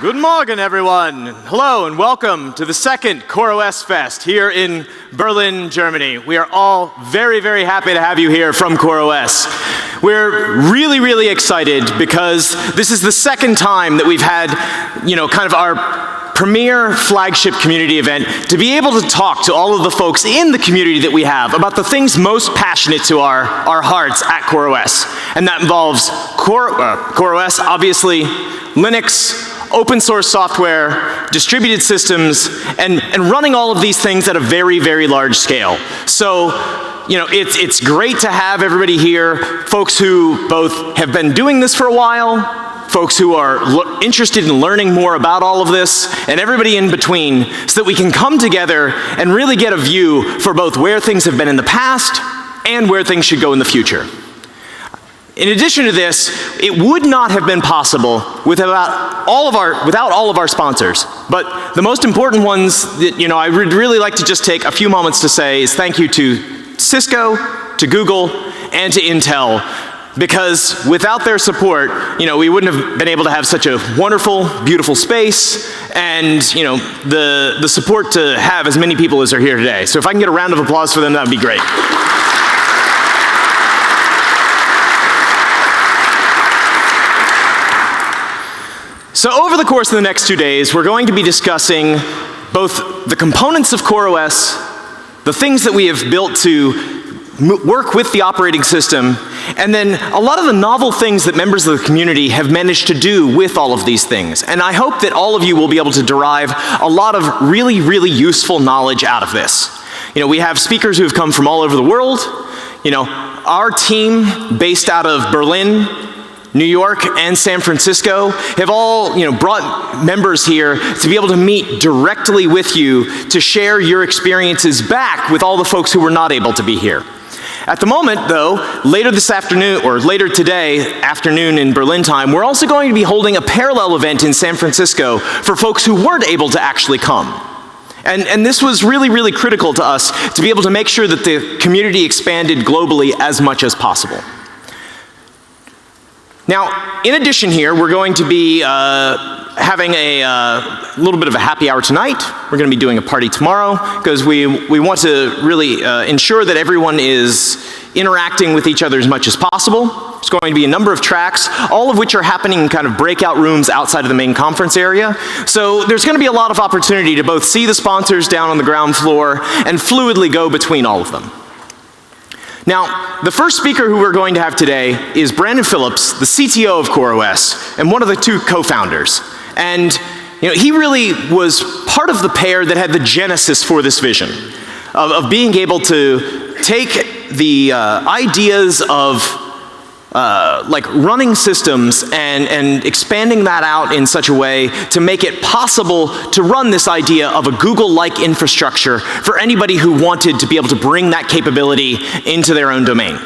Guten Morgen, everyone. Hello and welcome to the second CoreOS Fest here in Berlin, Germany. We are all very, very happy to have you here from CoreOS. We're really, really excited because this is the second time that we've had, kind of our premier flagship community event to be able to talk to all of the folks in the community that we have about the things most passionate to our hearts at CoreOS. And that involves CoreOS, obviously, Linux, open source software, distributed systems, and running all of these things at a very, very large scale. So, it's great to have everybody here, folks who both have been doing this for a while, folks who are interested in learning more about all of this, and everybody in between, so that we can come together and really get a view for both where things have been in the past and where things should go in the future. In addition to this, it would not have been possible without all of our sponsors. But the most important ones that I would really like to just take a few moments to say is thank you to Cisco, to Google, and to Intel. Because without their support, we wouldn't have been able to have such a wonderful, beautiful space and, the support to have as many people as are here today. So if I can get a round of applause for them, that would be great. So over the course of the next 2 days, we're going to be discussing both the components of CoreOS, the things that we have built to work with the operating system, and then a lot of the novel things that members of the community have managed to do with all of these things. And I hope that all of you will be able to derive a lot of really, really useful knowledge out of this. We have speakers who have come from all over the world. Our team, based out of Berlin, New York, and San Francisco, have all brought members here to be able to meet directly with you to share your experiences back with all the folks who were not able to be here. At the moment, though, later this afternoon, or later today afternoon in Berlin time, we're also going to be holding a parallel event in San Francisco for folks who weren't able to actually come. And this was really, really critical to us to be able to make sure that the community expanded globally as much as possible. Now, in addition here, we're going to be having a little bit of a happy hour tonight. We're going to be doing a party tomorrow because we want to really ensure that everyone is interacting with each other as much as possible. There's going to be a number of tracks, all of which are happening in kind of breakout rooms outside of the main conference area. So there's going to be a lot of opportunity to both see the sponsors down on the ground floor and fluidly go between all of them. Now, the first speaker who we're going to have today is Brandon Phillips, the CTO of CoreOS, and one of the two co-founders. And he really was part of the pair that had the genesis for this vision of being able to take the ideas of running systems and expanding that out in such a way to make it possible to run this idea of a Google-like infrastructure for anybody who wanted to be able to bring that capability into their own domain.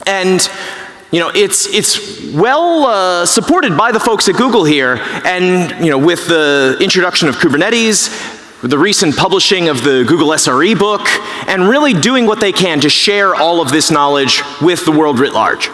And it's well supported by the folks at Google here, and with the introduction of Kubernetes, the recent publishing of the Google SRE book, and really doing what they can to share all of this knowledge with the world writ large.